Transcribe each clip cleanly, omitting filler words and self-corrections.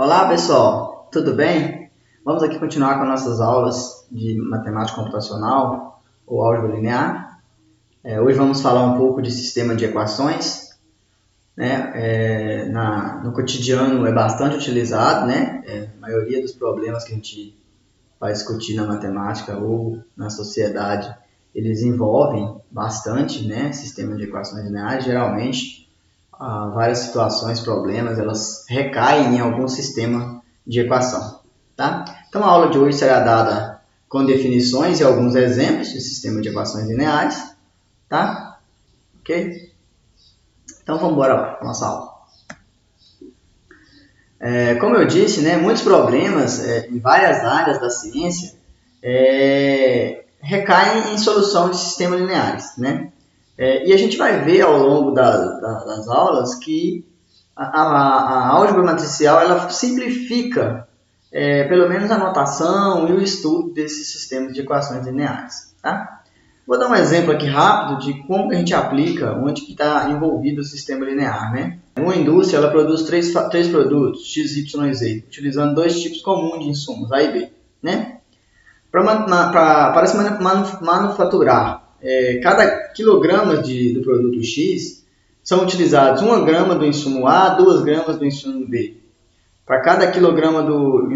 Olá pessoal, tudo bem? Vamos aqui continuar com nossas aulas de matemática computacional ou álgebra linear. Hoje vamos falar um pouco de sistema de equações, né? No cotidiano é bastante utilizado, né? A maioria dos problemas que a gente vai discutir na matemática ou na sociedade, eles envolvem bastante, né? Sistema de equações lineares. Geralmente, várias situações, problemas, elas recaem em algum sistema de equação, tá? Então a aula de hoje será dada com definições e alguns exemplos de sistema de equações lineares, tá? Ok? Então vamos embora lá para a nossa aula. Como eu disse, né, muitos problemas em várias áreas da ciência recaem em solução de sistemas lineares, né? E a gente vai ver ao longo das aulas que a álgebra matricial ela simplifica pelo menos a notação e o estudo desses sistemas de equações lineares. Tá? Vou dar um exemplo aqui rápido de como que a gente aplica, onde está envolvido o sistema linear. Né? Uma indústria ela produz três produtos, X, Y e Z, utilizando dois tipos comuns de insumos, A e B. Né? Para se manufaturar cada quilograma do produto X, são utilizados 1 grama do insumo A, 2 gramas do insumo B. Para cada quilograma do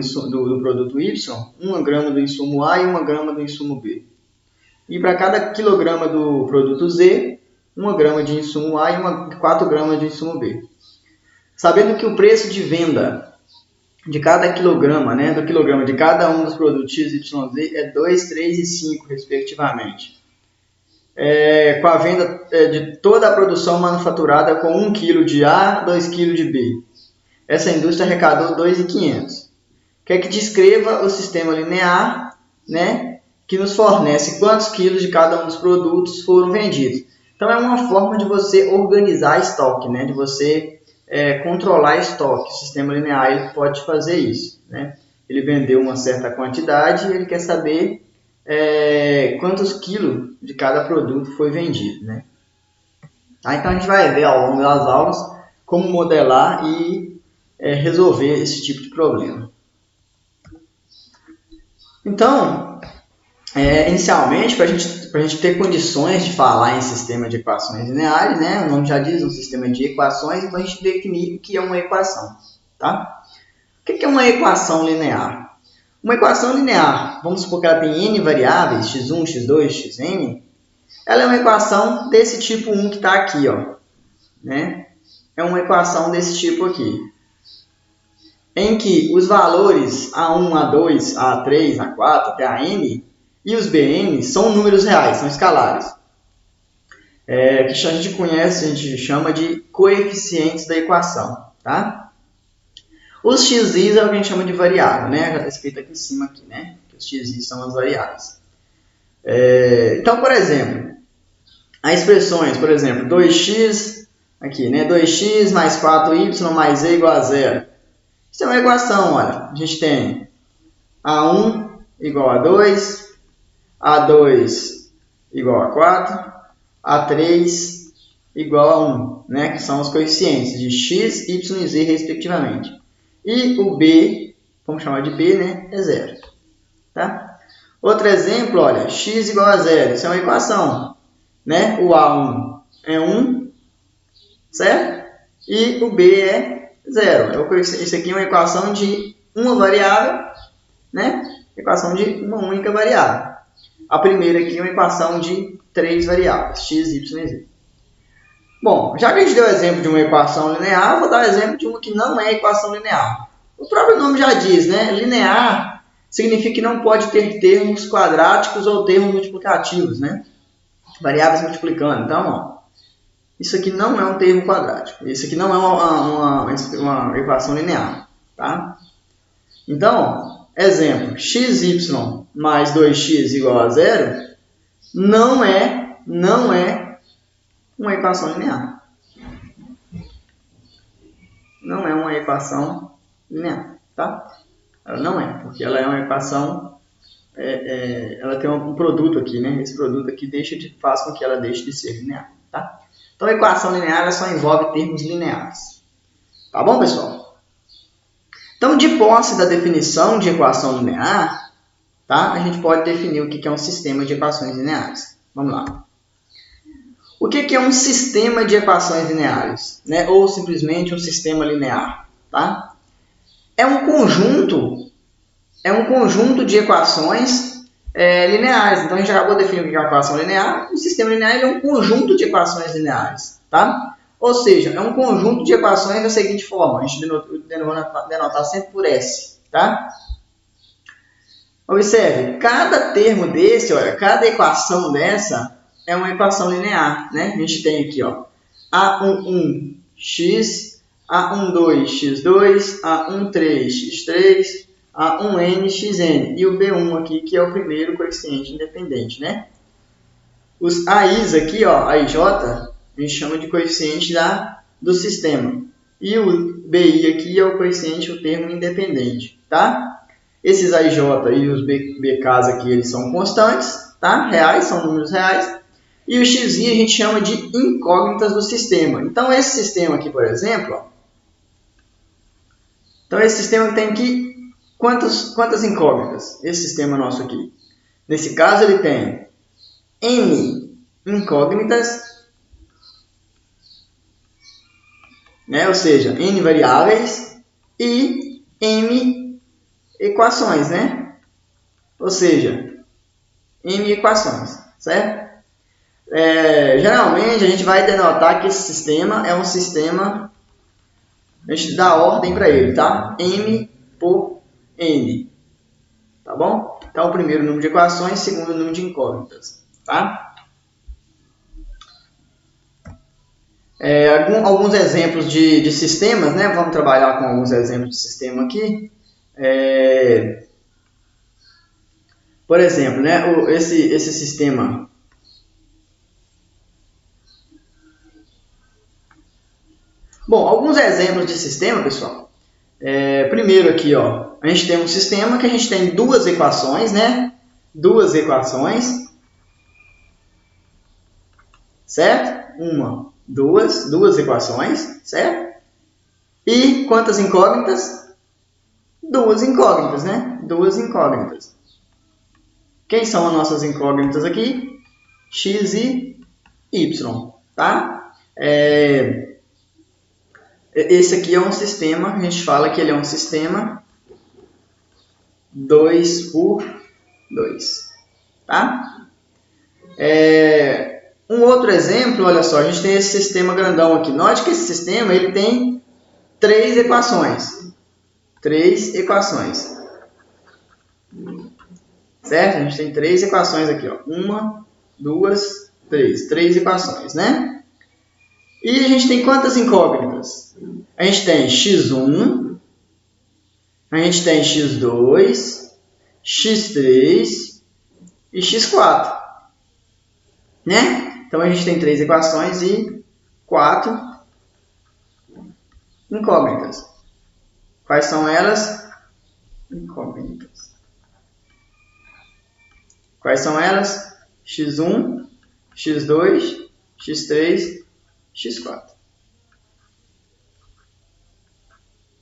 produto Y, 1 grama do insumo A e 1 grama do insumo B. E para cada quilograma do produto Z, 1 grama de insumo A e 4 gramas de insumo B. Sabendo que o preço de venda de cada quilograma, né, do quilograma de cada um dos produtos X, Y, Z é 2, 3 e 5, respectivamente. Com a venda de toda a produção manufaturada com 1 kg de A, 2 kg de B. Essa indústria arrecadou 2.500. Quer que descreva o sistema linear, né, que nos fornece quantos quilos de cada um dos produtos foram vendidos. Então é uma forma de você organizar estoque, né, de você controlar estoque. O sistema linear ele pode fazer isso. Né? Ele vendeu uma certa quantidade e ele quer saber quantos quilos de cada produto foi vendido. Né? Então a gente vai ver ao longo das aulas como modelar e resolver esse tipo de problema. Então, inicialmente, para a gente ter condições de falar em sistema de equações lineares, né, o nome já diz, um sistema de equações, então a gente definir o que é uma equação. Tá? O que é uma equação linear? Uma equação linear, vamos supor que ela tem n variáveis, x1, x2, xn, ela é uma equação desse tipo 1 que está aqui. Ó, né? É uma equação desse tipo aqui, em que os valores A1, A2, A3, A4 até a n e os bn são números reais, são escalares. Que a gente conhece, a gente chama de coeficientes da equação. Tá? Os xi é o que a gente chama de variável, né? Já está escrito aqui em cima, aqui, né? Que os xi são as variáveis. Então, por exemplo, as expressões, por exemplo, 2x, aqui, né? 2x mais 4y mais z igual a 0. Isso é uma equação, olha. A gente tem A1 igual a 2, A2 igual a 4, A3 igual a 1, né? Que são os coeficientes de x, y e z, respectivamente. E o b, vamos chamar de b, né? É 0. Tá? Outro exemplo, olha, x igual a 0. Isso é uma equação. Né? O A1 é 1, certo? E o b é 0. Isso aqui é uma equação de uma variável, né? Equação de uma única variável. A primeira aqui é uma equação de 3 variáveis, x, y e z. Bom, já que a gente deu o exemplo de uma equação linear, eu vou dar o exemplo de uma que não é equação linear. O próprio nome já diz, né? Linear significa que não pode ter termos quadráticos ou termos multiplicativos, né? Variáveis multiplicando. Então, ó, isso aqui não é um termo quadrático. Isso aqui não é uma equação linear. Tá? Então, exemplo, xy mais 2x igual a 0 não é uma equação linear. Não é uma equação linear. Tá? Ela não é, porque ela é uma equação, ela tem um produto aqui, né? Esse produto aqui faz com que ela deixe de ser linear. Tá? Então, a equação linear só envolve termos lineares. Tá bom, pessoal? Então, de posse da definição de equação linear, tá? A gente pode definir o que é um sistema de equações lineares. Vamos lá. O que é um sistema de equações lineares, né? Ou simplesmente um sistema linear, tá? É um conjunto de equações lineares. Então, a gente acabou de definir o que é uma equação linear. Um sistema linear é um conjunto de equações lineares, tá? Ou seja, é um conjunto de equações da seguinte forma. A gente denotar sempre por S, tá? Observe, cada termo desse, olha, cada equação dessa é uma equação linear, né? A gente tem aqui, ó, A11x, A12x2, A13x3, A1n, xn. E o B1 aqui, que é o primeiro coeficiente independente, né? Os AIs aqui, ó, AIJ, a gente chama de coeficiente do sistema. E o BI aqui é o coeficiente, o termo independente, tá? Esses AIJ e os BKs aqui, eles são constantes, tá? Reais, são números reais. E o X a gente chama de incógnitas do sistema. Então, esse sistema aqui, por exemplo, ó, então esse sistema tem aqui quantas incógnitas? Esse sistema nosso aqui. Nesse caso, ele tem N incógnitas, né? Ou seja, N variáveis e M equações, né? Ou seja, M equações, certo? Geralmente, a gente vai denotar que esse sistema é um sistema, a gente dá ordem para ele, tá? M por N, tá bom? Então, o primeiro número de equações, segundo número de incógnitas, tá? Alguns exemplos de sistemas, né? Vamos trabalhar com alguns exemplos de sistema aqui. Por exemplo, né? Esse sistema. Bom, alguns exemplos de sistema, pessoal. Primeiro aqui, ó, a gente tem um sistema que a gente tem duas equações, né? Duas equações, certo? Duas equações, certo? E quantas incógnitas? Duas incógnitas, né? Duas incógnitas. Quem são as nossas incógnitas aqui? X e Y, tá? Esse aqui é um sistema, a gente fala que ele é um sistema 2 por 2, tá? Um outro exemplo, olha só, a gente tem esse sistema grandão aqui. Note que esse sistema ele tem três equações. Certo? A gente tem três equações aqui, ó. 1, 2, 3. Três equações, né? E a gente tem quantas incógnitas? A gente tem x1, a gente tem x2, x3 e x4, né? Então, a gente tem três equações e 4 incógnitas. Quais são elas? Incógnitas. Quais são elas? x1, x2, x3, x4.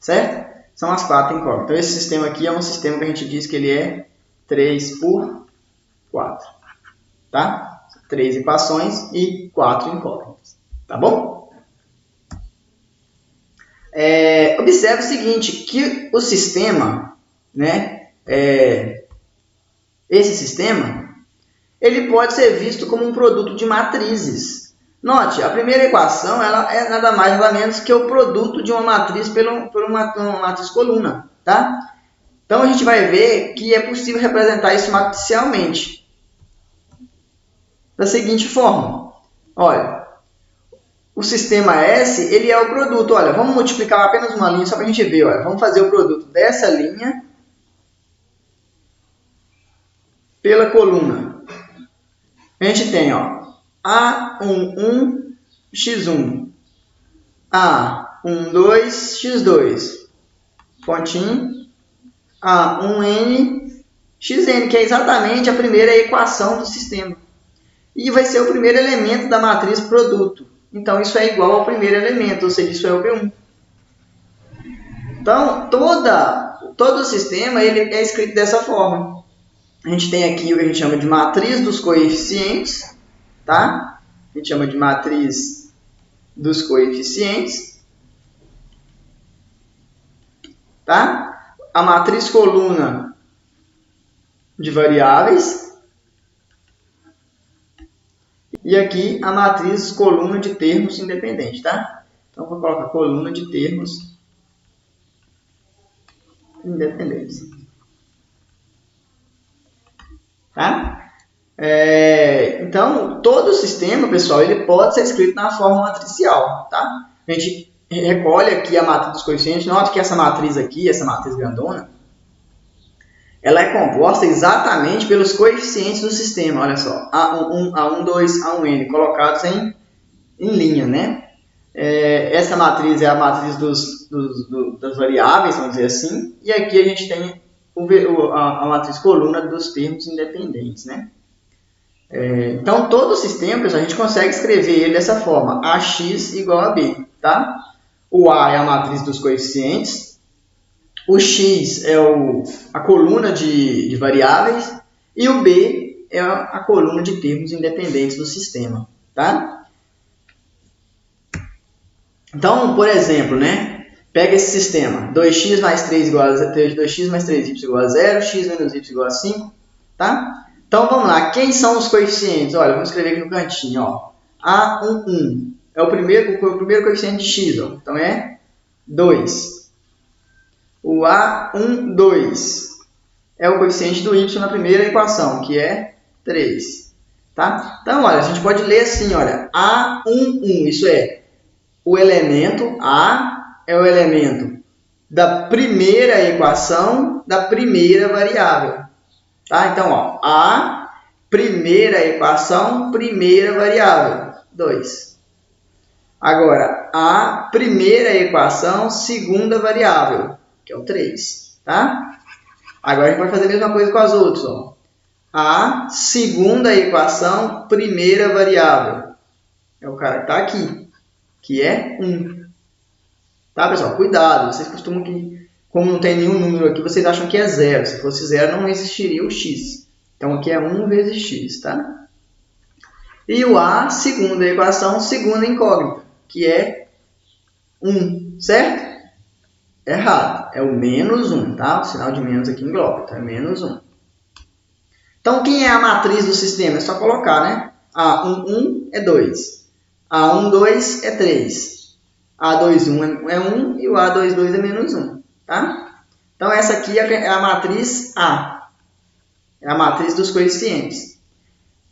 Certo? São as 4 incógnitas. Então, esse sistema aqui é um sistema que a gente diz que ele é 3 por 4. Tá? 3 equações e 4 incógnitas. Tá bom? Observe o seguinte, que o sistema, né, esse sistema, ele pode ser visto como um produto de matrizes. Note, a primeira equação ela é nada mais nada menos que o produto de uma matriz por uma matriz coluna, tá? Então, a gente vai ver que é possível representar isso matricialmente. Da seguinte forma, olha, o sistema S, ele é o produto, olha, vamos multiplicar apenas uma linha só para a gente ver, olha, vamos fazer o produto dessa linha pela coluna. A gente tem, ó, A11, x1, A12, x2, pontinho, A1n, xn, que é exatamente a primeira equação do sistema. E vai ser o primeiro elemento da matriz produto. Então, isso é igual ao primeiro elemento, ou seja, isso é o B1. Então, todo o sistema ele é escrito dessa forma. A gente tem aqui o que a gente chama de matriz dos coeficientes, tá? A gente chama de matriz dos coeficientes, tá? A matriz coluna de variáveis e aqui a matriz coluna de termos independentes, tá? Então, vou colocar coluna de termos independentes. Tá? Então, todo o sistema, pessoal, ele pode ser escrito na forma matricial. Tá? A gente recolhe aqui a matriz dos coeficientes. Note que essa matriz aqui, essa matriz grandona, ela é composta exatamente pelos coeficientes do sistema. Olha só, A1, A1, 2, A1N, colocados em linha, né? Essa matriz é a matriz das variáveis, vamos dizer assim, e aqui a gente tem a matriz coluna dos termos independentes, né? Então, todo o sistema, pessoal, a gente consegue escrever ele dessa forma, AX igual a B, tá? O A é a matriz dos coeficientes, o X é a coluna de variáveis e o B é a coluna de termos independentes do sistema, tá? Então, por exemplo, né? Pega esse sistema, 2x mais 3 igual a 2x mais 3y igual a 0, x menos y igual a 5, tá? Então, vamos lá, quem são os coeficientes? Olha, vamos escrever aqui no cantinho, ó. A11 é o primeiro coeficiente de x, ó. Então, é 2. O A12 é o coeficiente do y na primeira equação, que é 3, tá? Então, olha, a gente pode ler assim, olha, A11, isso é, o elemento A é o elemento da primeira equação da primeira variável. Tá? Então, ó, A, primeira equação, primeira variável, 2. Agora, A, primeira equação, segunda variável, que é o 3. Tá? Agora, a gente pode fazer a mesma coisa com as outras. Ó. A, segunda equação, primeira variável, é o cara que está aqui, que é 1. Tá, pessoal? Cuidado, vocês costumam que, como não tem nenhum número aqui, vocês acham que é 0. Se fosse 0, não existiria o x. Então, aqui é 1 vezes x, tá? E o A, segunda equação, segunda incógnita, que é 1, certo? Errado, é o menos 1, tá? O sinal de menos aqui engloba, então é menos 1. Então, quem é a matriz do sistema? É só colocar, né? A11 é 2, A12 é 3, A21 é 1 e o A22 é menos 1, tá? Então, essa aqui é a matriz A, é a matriz dos coeficientes.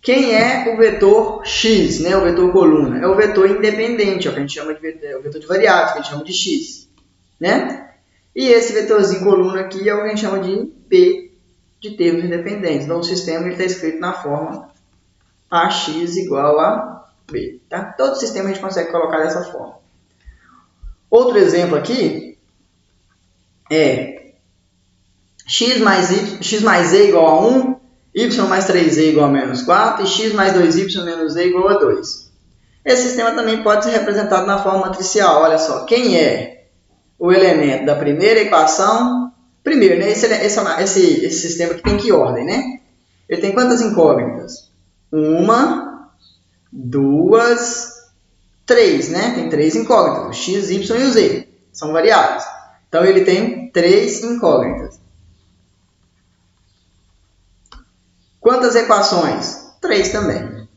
Quem é o vetor x, né? O vetor coluna? É o vetor independente, ó, que a gente chama de vetor, o vetor de variáveis, que a gente chama de x, né? E esse vetorzinho coluna aqui é o que a gente chama de B, de termos independentes. Então, o sistema está escrito na forma AX igual a B. Tá? Todo sistema a gente consegue colocar dessa forma. Outro exemplo aqui é x mais e igual a 1, y mais 3e igual a menos 4 e x mais 2y menos e igual a 2. Esse sistema também pode ser representado na forma matricial. Olha só, quem é o elemento da primeira equação? Primeiro, né? Esse sistema aqui tem que ordem, né? Ele tem quantas incógnitas? 1, 2, 3, né? Tem 3 incógnitas, o x, y e o z. São variáveis. Então, ele tem 3 incógnitas. Quantas equações? 3 também.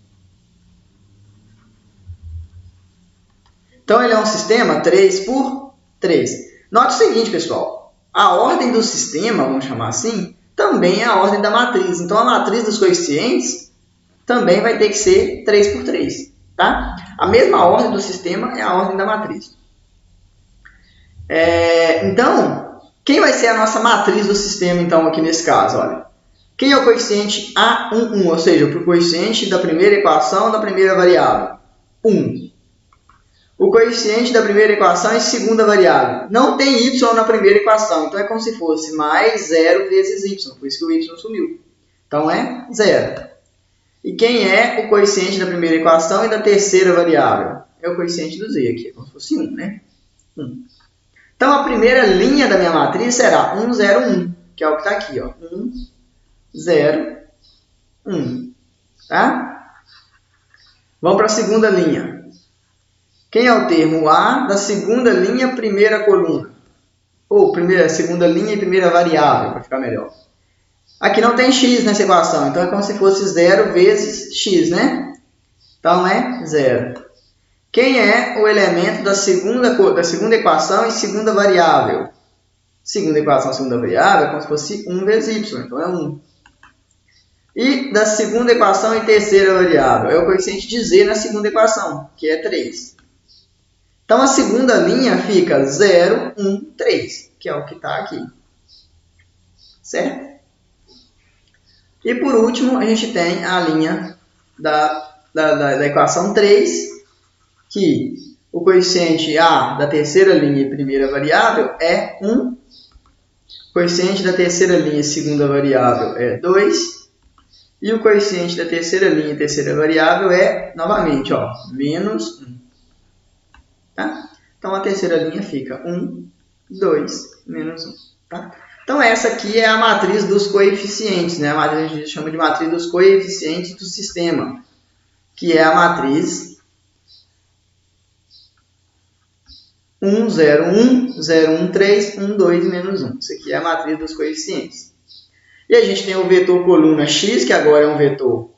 Então, ele é um sistema 3 por 3. Note o seguinte, pessoal. A ordem do sistema, vamos chamar assim, também é a ordem da matriz. Então, a matriz dos coeficientes também vai ter que ser 3 por 3. Tá? A mesma ordem do sistema é a ordem da matriz. Então, quem vai ser a nossa matriz do sistema, então, aqui nesse caso? Olha, quem é o coeficiente A11, ou seja, o coeficiente da primeira equação da primeira variável? 1. O coeficiente da primeira equação é segunda variável. Não tem y na primeira equação, então é como se fosse mais 0 vezes y, por isso que o y sumiu. Então é 0. E quem é o coeficiente da primeira equação e da terceira variável? É o coeficiente do z aqui, como se fosse 1, né? 1. Então, a primeira linha da minha matriz será 1, 0, 1, que é o que está aqui, ó. 1, 0, 1. Tá? Vamos para a segunda linha. Quem é o termo A da segunda linha, primeira coluna? Ou segunda linha e primeira variável, para ficar melhor. Aqui não tem x nessa equação, então é como se fosse 0 vezes x, né? Então é 0. Quem é o elemento da segunda equação e segunda variável? Segunda equação e segunda variável é como se fosse 1 vezes y, então é 1. E da segunda equação e terceira variável é o coeficiente de z na segunda equação, que é 3. Então a segunda linha fica 0, 1, 3, que é o que está aqui. Certo? E por último, a gente tem a linha da equação 3, que o coeficiente A da terceira linha e primeira variável é 1. O coeficiente da terceira linha e segunda variável é 2. E o coeficiente da terceira linha e terceira variável é, novamente, ó, menos 1. Tá? Então, a terceira linha fica 1, 2, menos 1. Tá? Então, essa aqui é a matriz dos coeficientes, né? A matriz a gente chama de matriz dos coeficientes do sistema, que é a matriz 1, 0, 1, 0, 1, 3, 1, 2, menos 1. Isso aqui é a matriz dos coeficientes. E a gente tem o vetor coluna x, que agora é um vetor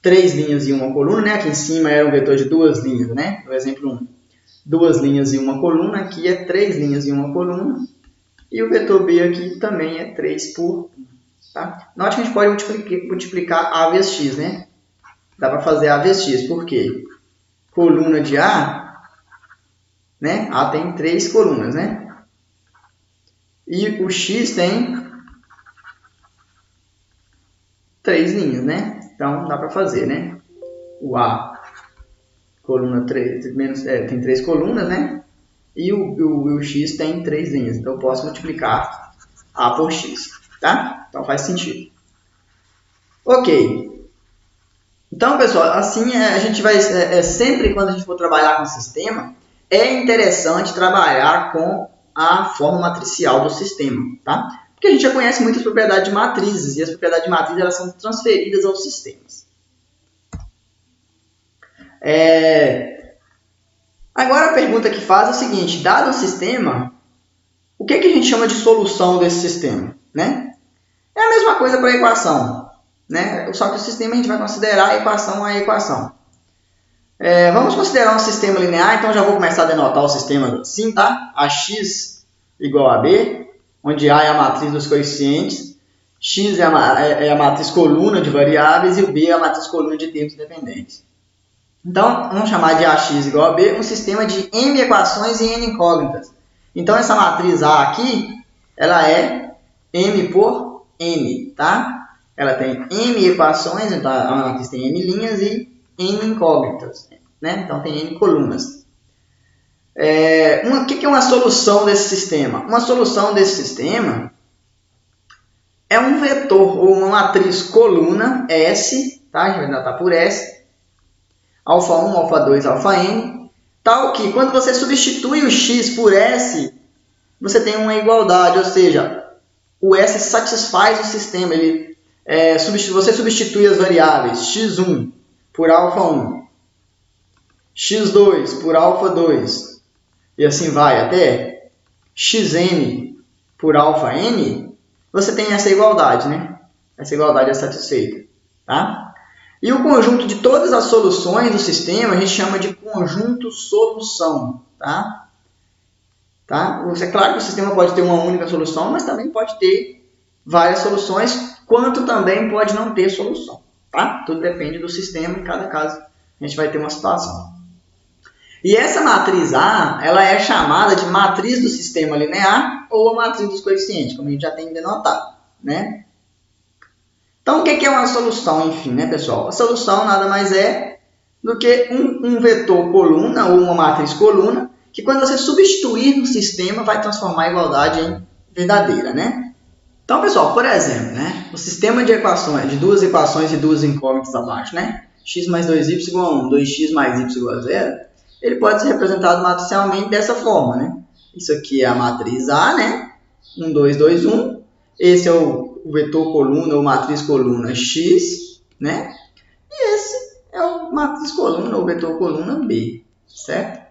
3 linhas e uma coluna, né? Aqui em cima era um vetor de 2 linhas, né? No exemplo 1. 2 linhas e uma coluna, aqui é 3 linhas e uma coluna. E o vetor B aqui também é 3 por 1. Tá? Note que a gente pode multiplicar A vezes x, né? Dá para fazer A vezes x, por quê? Coluna de A, né? A tem 3 colunas, né? E o x tem 3 linhas, né? Então, dá para fazer, né? O A, coluna 3, tem 3 colunas, né? E o x tem 3 linhas. Então, eu posso multiplicar A por x, tá? Então, faz sentido. Ok. Então, pessoal, assim a gente vai... sempre quando a gente for trabalhar com o sistema, é interessante trabalhar com a forma matricial do sistema, tá? Porque a gente já conhece muitas propriedades de matrizes, e as propriedades de matrizes elas são transferidas aos sistemas. Agora a pergunta que faz é o seguinte: dado o sistema, o que a gente chama de solução desse sistema? Né? É a mesma coisa para a equação, né? Só que o sistema a gente vai considerar a equação. Vamos considerar um sistema linear, então já vou começar a denotar o sistema assim, tá? AX igual a B, onde A é a matriz dos coeficientes, X é a matriz coluna de variáveis e o B é a matriz coluna de termos independentes. Então, vamos chamar de AX igual a B um sistema de M equações e N incógnitas. Então, essa matriz A aqui, ela é M por N, tá? Ela tem M equações, então a matriz tem M linhas e N incógnitas, né? Então, tem N colunas. O que é uma solução desse sistema? Uma solução desse sistema é um vetor ou uma matriz coluna S, tá? A gente vai denotar por S, alfa 1, alfa 2, alfa n, tal que quando você substitui o x por S, você tem uma igualdade, ou seja, o S satisfaz o sistema. Você substitui as variáveis x1 por alfa 1, x2 por alfa 2, e assim vai até xn por alfa n, você tem essa igualdade, né? Essa igualdade é satisfeita, tá? E o conjunto de todas as soluções do sistema a gente chama de conjunto solução, tá? É claro que o sistema pode ter uma única solução, mas também pode ter várias soluções, quanto também pode não ter solução, tá? Tudo depende do sistema, em cada caso a gente vai ter uma situação. E essa matriz A, ela é chamada de matriz do sistema linear ou a matriz dos coeficientes, como a gente já tem denotado, né? Então, o que é uma solução, enfim, né, pessoal? A solução nada mais é do que um vetor coluna ou uma matriz coluna, que quando você substituir no sistema, vai transformar a igualdade em verdadeira, né? Então, pessoal, por exemplo, né, o sistema de equações, de duas equações e duas incógnitas abaixo, né? X mais 2y igual a 1, 2x mais y igual a 0, ele pode ser representado matricialmente dessa forma, né? Isso aqui é a matriz A, né? 1, 2, 2, 1. Esse é o vetor coluna ou matriz coluna X, né? E esse é o matriz coluna ou vetor coluna B, certo?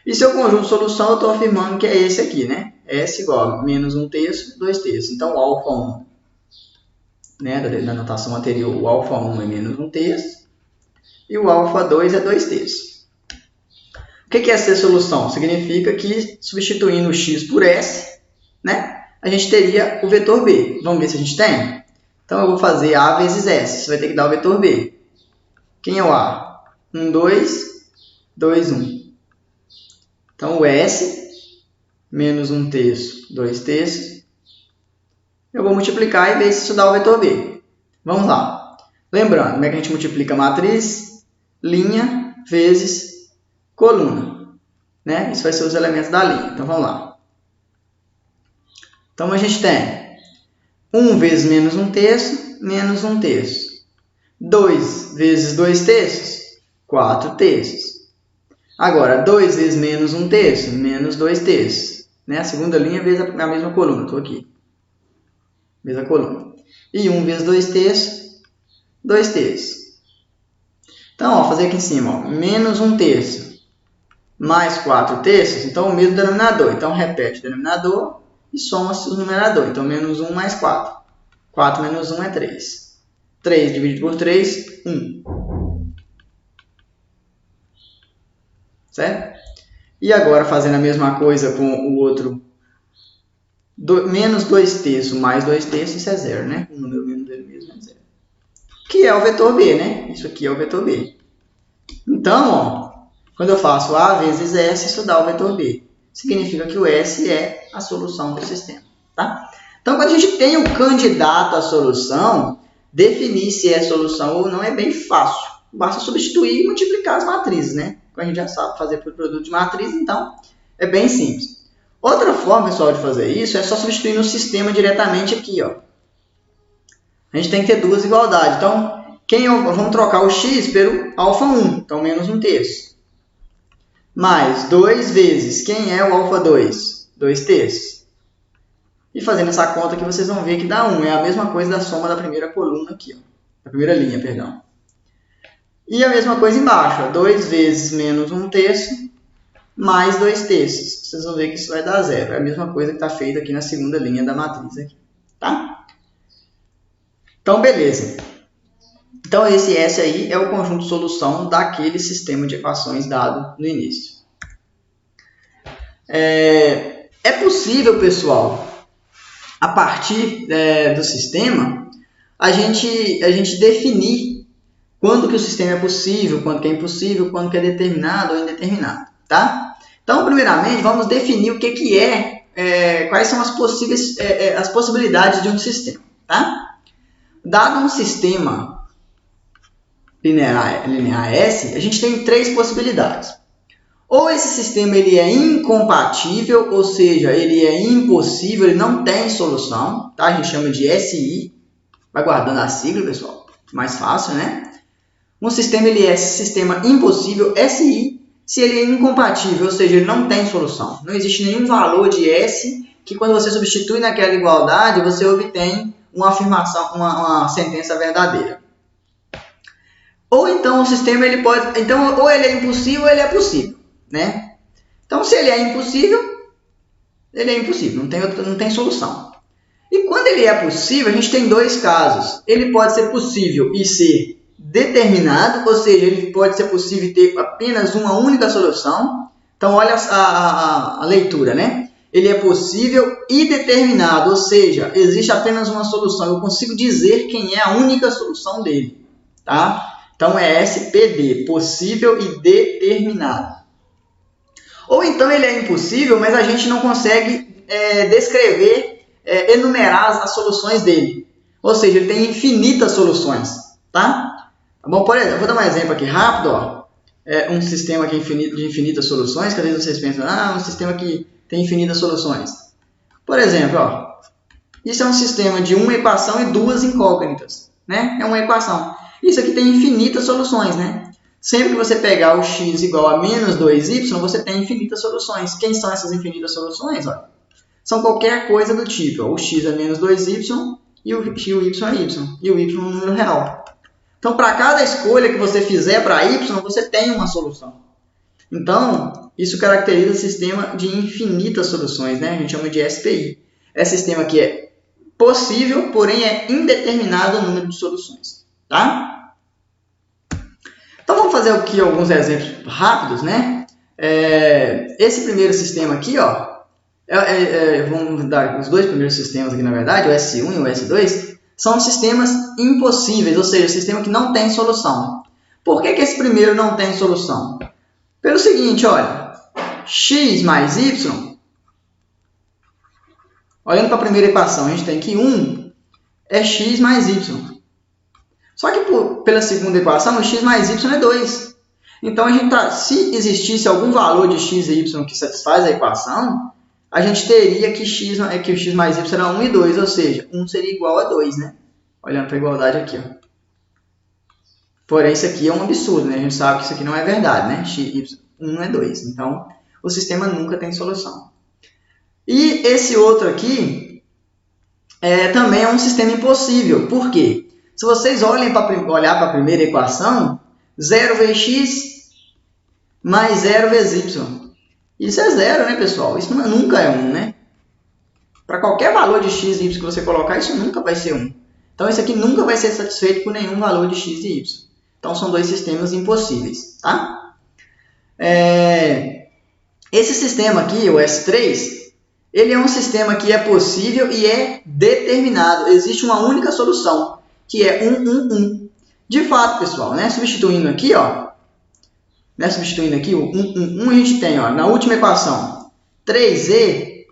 E seu conjunto de solução eu estou afirmando que é esse aqui, né? S igual a menos 1/3, 2/3. Então, o alfa 1, né, da notação anterior, o alfa 1 é menos 1/3 e o alfa 2 é 2/3. O que é essa solução? Significa que, substituindo o x por S, né, a gente teria o vetor B. Vamos ver se a gente tem? Então, eu vou fazer A vezes S. Você vai ter que dar o vetor B. Quem é o A? 1, 2, 2, 1. Então, o S, menos 1/3, 2/3. Eu vou multiplicar e ver se isso dá o vetor B. Vamos lá. Lembrando, como é que a gente multiplica matriz? Linha vezes coluna, né? Isso vai ser os elementos da linha. Então, vamos lá. Então, a gente tem 1 vezes menos 1/3, menos 1/3. 2 vezes 2/3, 4/3. Agora, 2 vezes menos 1/3, menos 2/3. Né? A segunda linha vezes a mesma coluna. Estou aqui. Mesma coluna. E 1 vezes 2/3, 2/3. Então, ó, fazer aqui em cima, ó, menos 1/3 mais 4/3, então o mesmo denominador. Então, repete o denominador e soma-se o numerador. Então, menos 1 mais 4. 4 menos 1 é 3. 3 dividido por 3, 1. Certo? E agora, fazendo a mesma coisa com o outro, menos 2/3 mais 2/3, isso é 0, né? O número menos dele mesmo é 0. Que é o vetor B, né? Isso aqui é o vetor B. Então, ó, quando eu faço A vezes S, isso dá o vetor B. Significa que o S é a solução do sistema, tá? Então, quando a gente tem o candidato à solução, definir se é solução ou não é bem fácil. Basta substituir e multiplicar as matrizes, né? A gente já sabe fazer por produto de matriz, então é bem simples. Outra forma, pessoal, de fazer isso é só substituir no sistema diretamente aqui, ó. A gente tem que ter duas igualdades. Então, vamos trocar o x pelo alfa 1, então menos 1/3. Mais 2 vezes, quem é o alfa 2? 2/3. E fazendo essa conta aqui, vocês vão ver que dá 1. É a mesma coisa da soma da primeira coluna aqui, ó. Da primeira linha, perdão. E a mesma coisa embaixo, ó, 2 vezes menos 1/3 mais 2/3. Vocês vão ver que isso vai dar 0. É a mesma coisa que está feita aqui na segunda linha da matriz. Aqui, tá? Então, beleza. Então, esse S aí é o conjunto de solução daquele sistema de equações dado no início. É possível, pessoal, a partir do sistema, a gente definir quando que o sistema é possível, quando que é impossível, quando que é determinado ou indeterminado, tá? Então, primeiramente, vamos definir o que quais são as possibilidades de um sistema, tá? Dado um sistema linear S, a gente tem 3 possibilidades. Ou esse sistema ele é incompatível, ou seja, ele é impossível, ele não tem solução, tá? A gente chama de SI, vai guardando a sigla, pessoal, mais fácil, né? Um sistema ele é sistema impossível, SI, se ele é incompatível, ou seja, ele não tem solução. Não existe nenhum valor de S que quando você substitui naquela igualdade, você obtém uma afirmação, uma sentença verdadeira. Ou então o sistema ele pode, então ou ele é impossível ou ele é possível, né? Então se ele é impossível, não tem solução. E quando ele é possível, a gente tem 2 casos. Ele pode ser possível e ser determinado, ou seja, ele pode ser possível ter apenas uma única solução. Então, olha a leitura, né? Ele é possível e determinado, ou seja, existe apenas uma solução. Eu consigo dizer quem é a única solução dele, tá? Então, é SPD, possível e determinado. Ou então ele é impossível, mas a gente não consegue descrever, enumerar as soluções dele. Ou seja, ele tem infinitas soluções, tá? Bom, por exemplo, vou dar um exemplo aqui rápido, ó. Um sistema aqui de infinitas soluções, que às vezes vocês pensam, um sistema que tem infinitas soluções. Por exemplo, ó, isso é um sistema de uma equação e 2 incógnitas, né? É uma equação. Isso aqui tem infinitas soluções, né? Sempre que você pegar o x igual a menos 2y, você tem infinitas soluções. Quem são essas infinitas soluções? Olha, são qualquer coisa do tipo, ó, o x é menos 2y e o y é y, e o y é um número real. Então, para cada escolha que você fizer para y, você tem uma solução. Então, isso caracteriza o sistema de infinitas soluções, né? A gente chama de SPI. É sistema que é possível, porém é indeterminado o número de soluções, tá? Então, vamos fazer aqui alguns exemplos rápidos, né? Esse primeiro sistema aqui, ó, vamos dar os dois primeiros sistemas aqui, na verdade, o S1 e o S2, são sistemas impossíveis, ou seja, sistema que não tem solução. Por que esse primeiro não tem solução? Pelo seguinte, olha, x mais y, olhando para a primeira equação, a gente tem que 1 é x mais y. Só que pela segunda equação, o x mais y é 2. Então, se existisse algum valor de x e y que satisfaz a equação, a gente teria que o x mais y era 1 e 2, ou seja, 1 seria igual a 2, né? Olhando para a igualdade aqui, ó. Porém, isso aqui é um absurdo, né? A gente sabe que isso aqui não é verdade, né? X, 1 é 2. Então, o sistema nunca tem solução. E esse outro aqui também é um sistema impossível. Por quê? Se vocês olhar para a primeira equação, 0 vezes x mais 0 vezes y. Isso é 0, né, pessoal? Isso nunca é 1, né? Para qualquer valor de x e y que você colocar, isso nunca vai ser 1. Então, isso aqui nunca vai ser satisfeito por nenhum valor de x e y. Então, são dois sistemas impossíveis, tá? Esse sistema aqui, o S3, ele é um sistema que é possível e é determinado. Existe uma única solução, que é 1, 1, 1. De fato, pessoal, né? Substituindo aqui, ó, substituindo aqui o 1, 1, 1, a gente tem, ó, na última equação, 3z,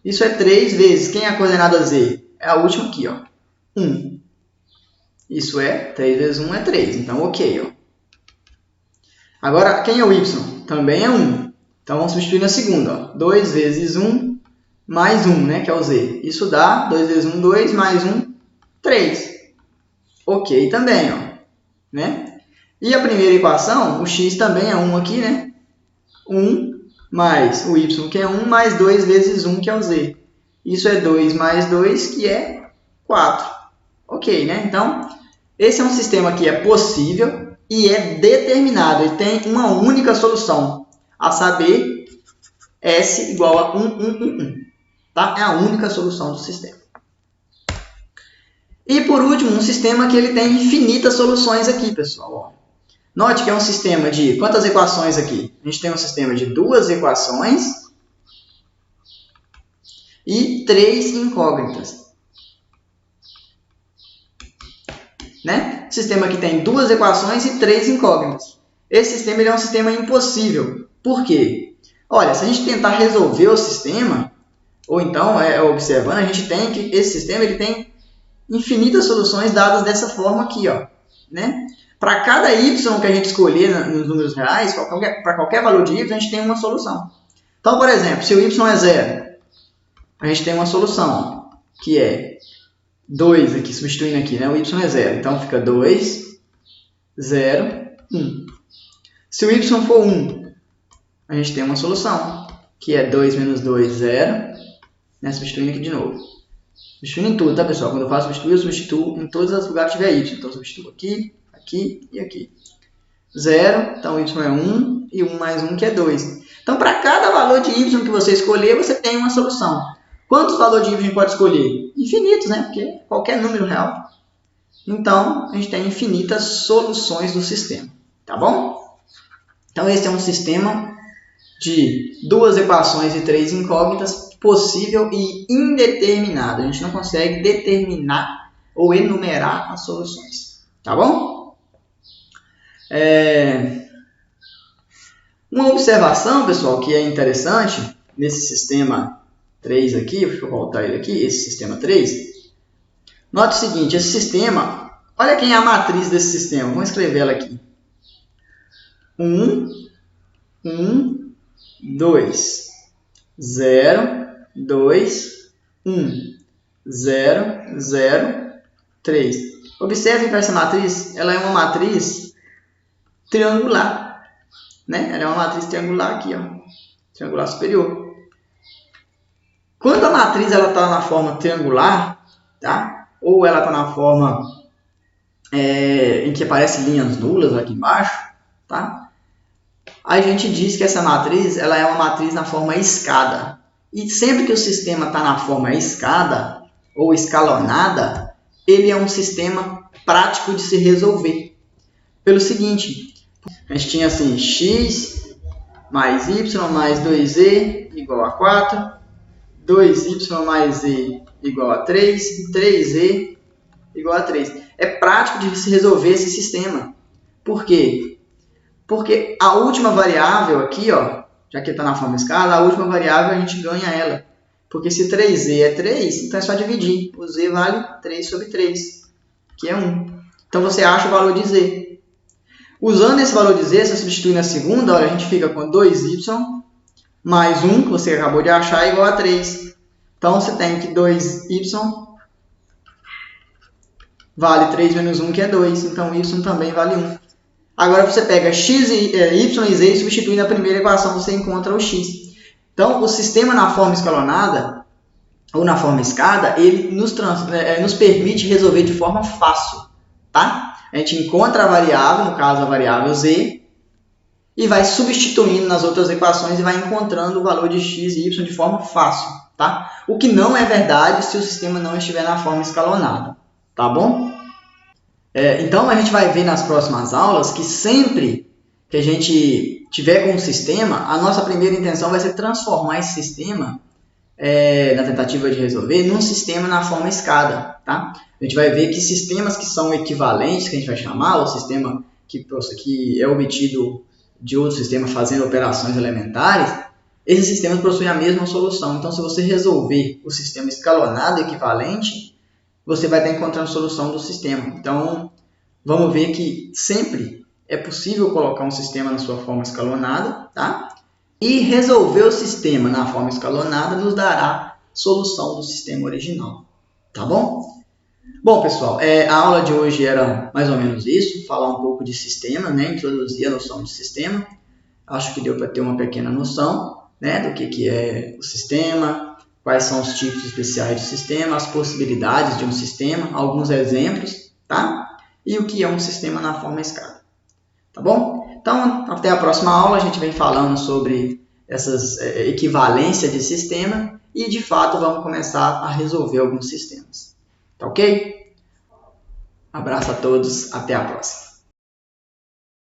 isso é 3 vezes, quem é a coordenada z? É a última aqui, ó, 1. Isso é 3 vezes 1 é 3, então ok, ó. Agora, quem é o y? Também é 1. Então, vamos substituir na segunda, ó, 2 vezes 1 mais 1, né, que é o z. Isso dá 2 vezes 1, 2, mais 1, 3. Ok também, ó, né? E a primeira equação, o x também é 1 aqui, né? 1 mais o y, que é 1, mais 2 vezes 1, que é o z. Isso é 2 mais 2, que é 4. Ok, né? Então, esse é um sistema que é possível e é determinado. Ele tem uma única solução, a saber, S igual a 1, 1, 1, 1. Tá? É a única solução do sistema. E, por último, um sistema que ele tem infinitas soluções aqui, pessoal. Ó. Note que é um sistema de quantas equações aqui? A gente tem um sistema de 2 equações e 3 incógnitas. Né? Sistema que tem 2 equações e 3 incógnitas. Esse sistema ele é um sistema impossível. Por quê? Olha, se a gente tentar resolver o sistema, ou então observando, a gente tem que esse sistema ele tem infinitas soluções dadas dessa forma aqui, ó, né? Para cada y que a gente escolher nos números reais, para qualquer valor de y, a gente tem uma solução. Então, por exemplo, se o y é 0, a gente tem uma solução, que é 2, aqui, substituindo aqui, né? O y é 0, então fica 2, 0, 1. Se o y for 1, a gente tem uma solução, que é 2 menos 2, 0, né? Substituindo aqui de novo. Substituindo em tudo, tá, pessoal? Quando eu faço substituir, eu substituo em todos os lugares que tiver y. Então, eu substituo aqui, aqui e aqui. 0, então y é 1 e 1 mais 1 que é 2. Então, para cada valor de y que você escolher, você tem uma solução. Quantos valores de y a gente pode escolher? Infinitos, né? Porque é qualquer número real. Então, a gente tem infinitas soluções do sistema. Tá bom? Então, esse é um sistema de 2 equações e 3 incógnitas, possível e indeterminado. A gente não consegue determinar ou enumerar as soluções. Tá bom? Uma observação, pessoal, que é interessante nesse sistema 3 aqui, deixa eu voltar ele aqui, esse sistema 3. Note o seguinte, esse sistema, olha quem é a matriz desse sistema, vamos escrever ela aqui. 1, 1, 2, 0, 2, 1, 0, 0, 3. Observem para essa matriz, ela é uma matriz triangular, né? Ela é uma matriz triangular aqui, ó, triangular superior. Quando a matriz está na forma triangular, tá? Ou ela está na forma em que aparecem linhas nulas aqui embaixo, tá? A gente diz que essa matriz ela é uma matriz na forma escada. E sempre que o sistema está na forma escada ou escalonada, ele é um sistema prático de se resolver. Pelo seguinte, a gente tinha assim, x mais y mais 2z igual a 4, 2y mais z igual a 3 e 3z igual a 3. É prático de se resolver esse sistema. Por quê? Porque a última variável aqui, ó, já que está na forma escala, a última variável a gente ganha ela. Porque se 3z é 3, então é só dividir. O z vale 3 sobre 3, que é 1. Então você acha o valor de z. Usando esse valor de z, se substituir na segunda, olha, a gente fica com 2y mais 1, que você acabou de achar, igual a 3. Então você tem que 2y vale 3 menos 1, que é 2. Então y também vale 1. Agora você pega x, y e z e substitui na primeira equação, você encontra o x. Então, o sistema na forma escalonada, ou na forma escada, ele nos permite resolver de forma fácil. Tá? A gente encontra a variável, no caso a variável z, e vai substituindo nas outras equações e vai encontrando o valor de x e y de forma fácil. Tá? O que não é verdade se o sistema não estiver na forma escalonada. Tá bom? Então, a gente vai ver nas próximas aulas que sempre que a gente tiver com um sistema, a nossa primeira intenção vai ser transformar esse sistema, na tentativa de resolver, num sistema na forma escada. Tá? A gente vai ver que sistemas que são equivalentes, que a gente vai chamar, o sistema que é obtido de outro sistema fazendo operações elementares, esses sistemas possuem a mesma solução. Então, se você resolver o sistema escalonado equivalente, você vai estar encontrando a solução do sistema. Então, vamos ver que sempre é possível colocar um sistema na sua forma escalonada, tá? E resolver o sistema na forma escalonada nos dará solução do sistema original, tá bom? Bom, pessoal, a aula de hoje era mais ou menos isso, falar um pouco de sistema, né? Introduzir a noção de sistema. Acho que deu para ter uma pequena noção, né? Do que é o sistema, quais são os tipos especiais de sistema, as possibilidades de um sistema, alguns exemplos, tá? E o que é um sistema na forma escada. Tá bom? Então, até a próxima aula a gente vem falando sobre essas equivalências de sistema e, de fato, vamos começar a resolver alguns sistemas. Tá ok? Abraço a todos, até a próxima.